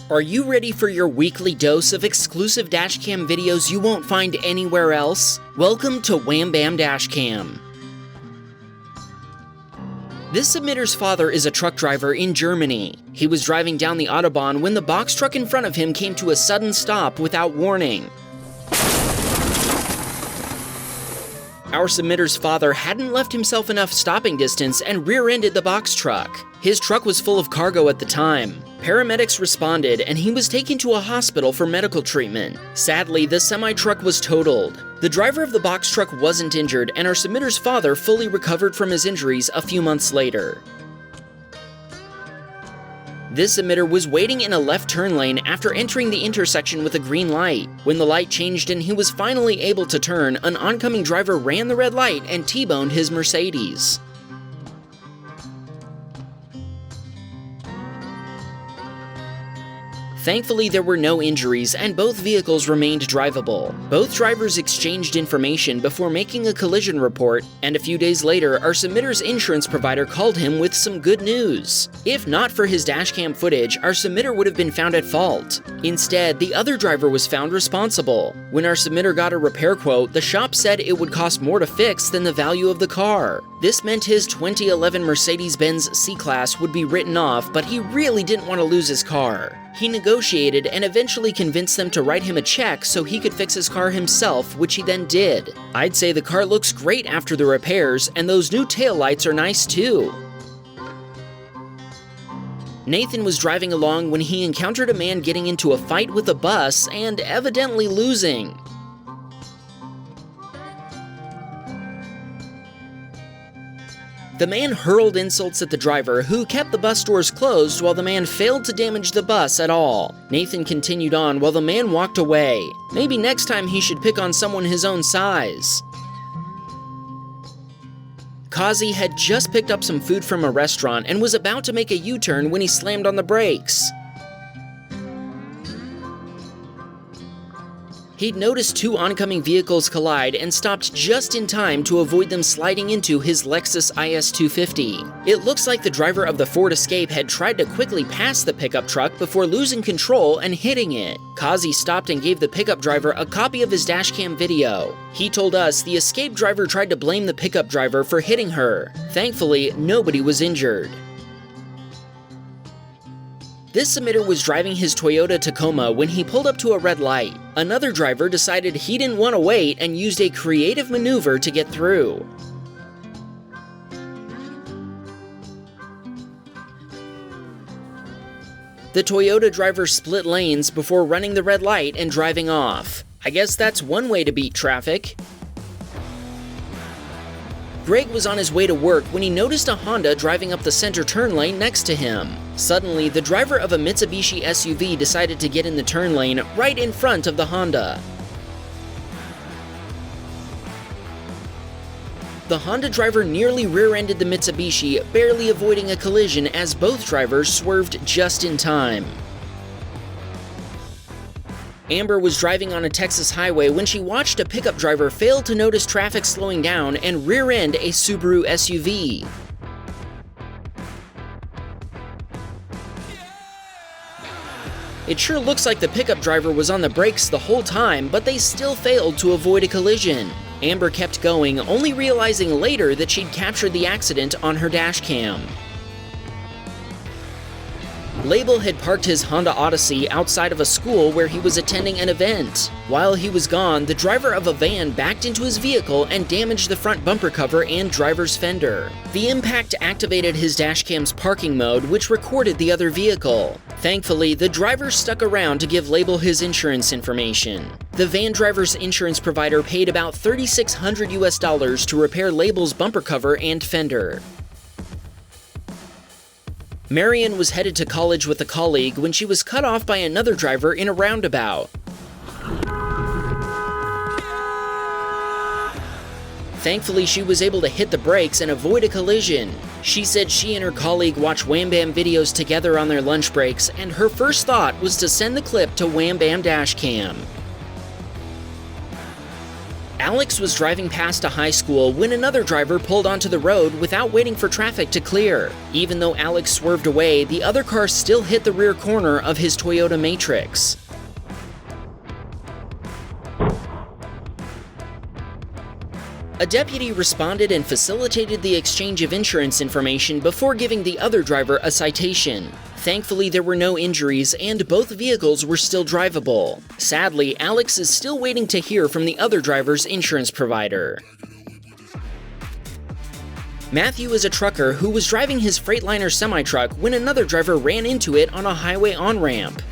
Are you ready for your weekly dose of exclusive dashcam videos you won't find anywhere else? Welcome to Wham Bam Dashcam. This submitter's father is a truck driver in Germany. He was driving down the Autobahn when the box truck in front of him came to a sudden stop without warning. Our submitter's father hadn't left himself enough stopping distance and rear-ended the box truck. His truck was full of cargo at the time. Paramedics responded and he was taken to a hospital for medical treatment. Sadly, the semi-truck was totaled. The driver of the box truck wasn't injured, and our submitter's father fully recovered from his injuries a few months later. This submitter was waiting in a left turn lane after entering the intersection with a green light. When the light changed and he was finally able to turn, an oncoming driver ran the red light and T-boned his Mercedes. Thankfully, there were no injuries and both vehicles remained drivable. Both drivers exchanged information before making a collision report, and a few days later, our submitter's insurance provider called him with some good news. If not for his dashcam footage, our submitter would have been found at fault. Instead, the other driver was found responsible. When our submitter got a repair quote, the shop said it would cost more to fix than the value of the car. This meant his 2011 Mercedes-Benz C-Class would be written off, but he really didn't want to lose his car. He negotiated and eventually convinced them to write him a check so he could fix his car himself, which he then did. I'd say the car looks great after the repairs, and those new taillights are nice too. Nathan was driving along when he encountered a man getting into a fight with a bus and evidently losing. The man hurled insults at the driver, who kept the bus doors closed while the man failed to damage the bus at all. Nathan continued on while the man walked away. Maybe next time he should pick on someone his own size. Kazi had just picked up some food from a restaurant and was about to make a U-turn when he slammed on the brakes. He'd noticed two oncoming vehicles collide and stopped just in time to avoid them sliding into his Lexus IS250. It looks like the driver of the Ford Escape had tried to quickly pass the pickup truck before losing control and hitting it. Kazi stopped and gave the pickup driver a copy of his dashcam video. He told us the Escape driver tried to blame the pickup driver for hitting her. Thankfully, nobody was injured. This submitter was driving his Toyota Tacoma when he pulled up to a red light. Another driver decided he didn't want to wait and used a creative maneuver to get through. The Toyota driver split lanes before running the red light and driving off. I guess that's one way to beat traffic. Greg was on his way to work when he noticed a Honda driving up the center turn lane next to him. Suddenly, the driver of a Mitsubishi SUV decided to get in the turn lane right in front of the Honda. The Honda driver nearly rear-ended the Mitsubishi, barely avoiding a collision as both drivers swerved just in time. Amber was driving on a Texas highway when she watched a pickup driver fail to notice traffic slowing down and rear-end a Subaru SUV. It sure looks like the pickup driver was on the brakes the whole time, but they still failed to avoid a collision. Amber kept going, only realizing later that she'd captured the accident on her dashcam. Label had parked his Honda Odyssey outside of a school where he was attending an event. While he was gone, the driver of a van backed into his vehicle and damaged the front bumper cover and driver's fender. The impact activated his dashcam's parking mode, which recorded the other vehicle. Thankfully, the driver stuck around to give Label his insurance information. The van driver's insurance provider paid about $3,600 to repair Label's bumper cover and fender. Marion was headed to college with a colleague when she was cut off by another driver in a roundabout. Thankfully, she was able to hit the brakes and avoid a collision. She said she and her colleague watched Wham Bam videos together on their lunch breaks, and her first thought was to send the clip to Wham Bam Dashcam. Alex was driving past a high school when another driver pulled onto the road without waiting for traffic to clear. Even though Alex swerved away, the other car still hit the rear corner of his Toyota Matrix. A deputy responded and facilitated the exchange of insurance information before giving the other driver a citation. Thankfully, there were no injuries and both vehicles were still drivable. Sadly, Alex is still waiting to hear from the other driver's insurance provider. Matthew is a trucker who was driving his Freightliner semi-truck when another driver ran into it on a highway on-ramp.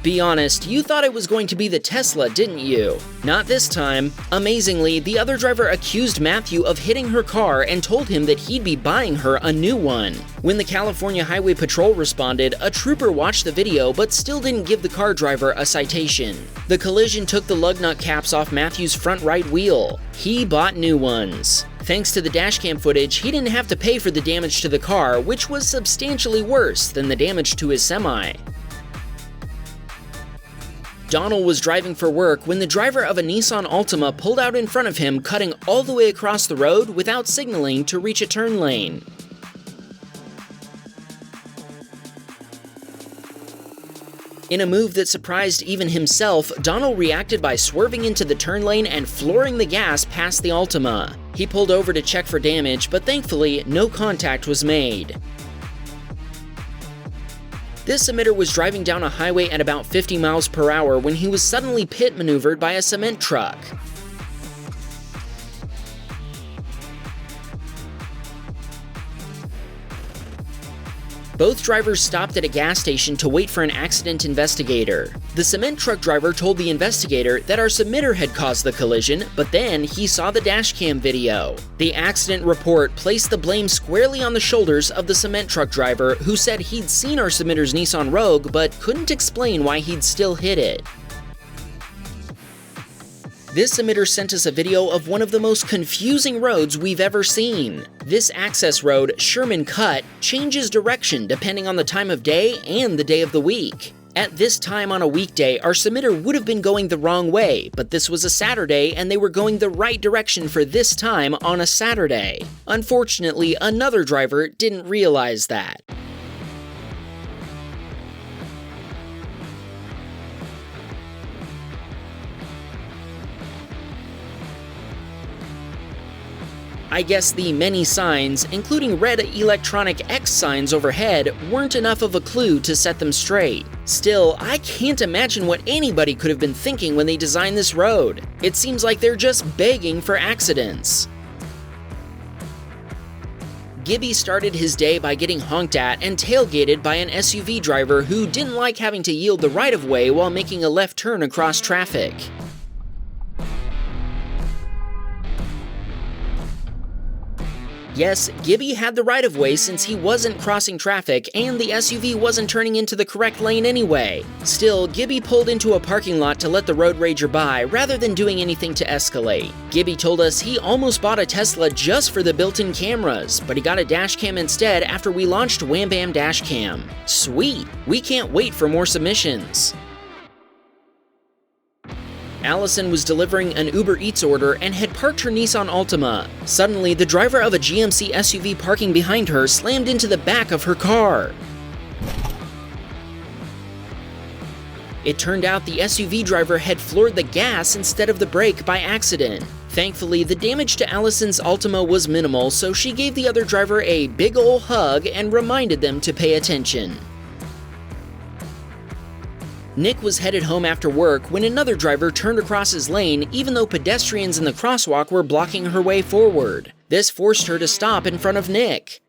Be honest, you thought it was going to be the Tesla, didn't you? Not this time. Amazingly, the other driver accused Matthew of hitting her car and told him that he'd be buying her a new one. When the California Highway Patrol responded, a trooper watched the video but still didn't give the car driver a citation. The collision took the lug nut caps off Matthew's front right wheel. He bought new ones. Thanks to the dashcam footage, he didn't have to pay for the damage to the car, which was substantially worse than the damage to his semi. Donald was driving for work when the driver of a Nissan Altima pulled out in front of him, cutting all the way across the road without signaling to reach a turn lane. In a move that surprised even himself, Donald reacted by swerving into the turn lane and flooring the gas past the Altima. He pulled over to check for damage, but thankfully, no contact was made. This emitter was driving down a highway at about 50 miles per hour when he was suddenly pit maneuvered by a cement truck. Both drivers stopped at a gas station to wait for an accident investigator. The cement truck driver told the investigator that our submitter had caused the collision, but then he saw the dashcam video. The accident report placed the blame squarely on the shoulders of the cement truck driver, who said he'd seen our submitter's Nissan Rogue but couldn't explain why he'd still hit it. This emitter sent us a video of one of the most confusing roads we've ever seen. This access road, Sherman Cut, changes direction depending on the time of day and the day of the week. At this time on a weekday, our submitter would have been going the wrong way, but this was a Saturday and they were going the right direction for this time on a Saturday. Unfortunately, another driver didn't realize that. I guess the many signs, including red electronic X signs overhead, weren't enough of a clue to set them straight. Still, I can't imagine what anybody could have been thinking when they designed this road. It seems like they're just begging for accidents. Gibby started his day by getting honked at and tailgated by an SUV driver who didn't like having to yield the right-of-way while making a left turn across traffic. Yes, Gibby had the right-of-way since he wasn't crossing traffic and the SUV wasn't turning into the correct lane anyway. Still, Gibby pulled into a parking lot to let the road rager by rather than doing anything to escalate. Gibby told us he almost bought a Tesla just for the built-in cameras, but he got a dashcam instead after we launched Wham Bam Dashcam. Sweet! We can't wait for more submissions. Allison was delivering an Uber Eats order and had parked her Nissan Altima. Suddenly, the driver of a GMC SUV parking behind her slammed into the back of her car. It turned out the SUV driver had floored the gas instead of the brake by accident. Thankfully, the damage to Allison's Altima was minimal, so she gave the other driver a big ol' hug and reminded them to pay attention. Nick was headed home after work when another driver turned across his lane even though pedestrians in the crosswalk were blocking her way forward. This forced her to stop in front of Nick.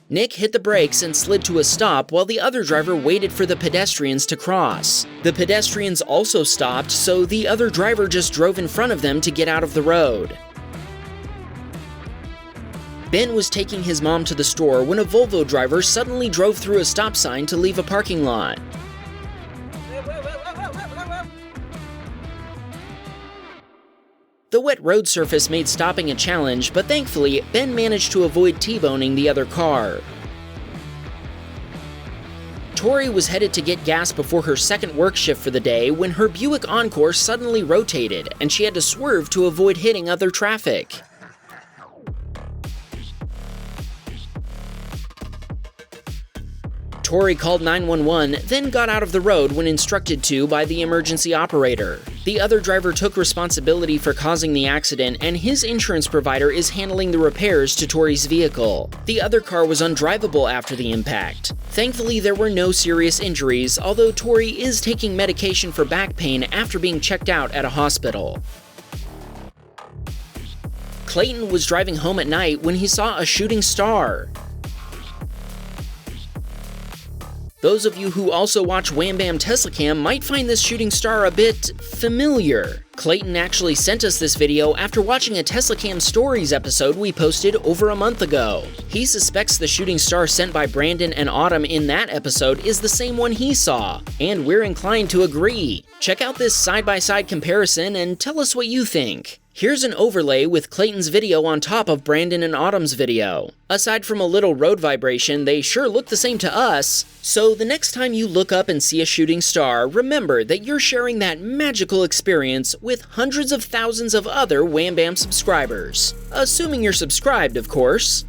Nick hit the brakes and slid to a stop while the other driver waited for the pedestrians to cross. The pedestrians also stopped, so the other driver just drove in front of them to get out of the road. Ben was taking his mom to the store when a Volvo driver suddenly drove through a stop sign to leave a parking lot. The wet road surface made stopping a challenge, but thankfully, Ben managed to avoid T-boning the other car. Tori was headed to get gas before her second work shift for the day when her Buick Encore suddenly rotated and she had to swerve to avoid hitting other traffic. Tori called 911, then got out of the road when instructed to by the emergency operator. The other driver took responsibility for causing the accident, and his insurance provider is handling the repairs to Tori's vehicle. The other car was undrivable after the impact. Thankfully, there were no serious injuries, although Tori is taking medication for back pain after being checked out at a hospital. Clayton was driving home at night when he saw a shooting star. Those of you who also watch Wham Bam Tesla Cam might find this shooting star a bit familiar. Clayton actually sent us this video after watching a Tesla Cam Stories episode we posted over a month ago. He suspects the shooting star sent by Brandon and Autumn in that episode is the same one he saw, and we're inclined to agree. Check out this side-by-side comparison and tell us what you think. Here's an overlay with Clayton's video on top of Brandon and Autumn's video. Aside from a little road vibration, they sure look the same to us. So the next time you look up and see a shooting star, remember that you're sharing that magical experience with hundreds of thousands of other Wham Bam subscribers. Assuming you're subscribed, of course.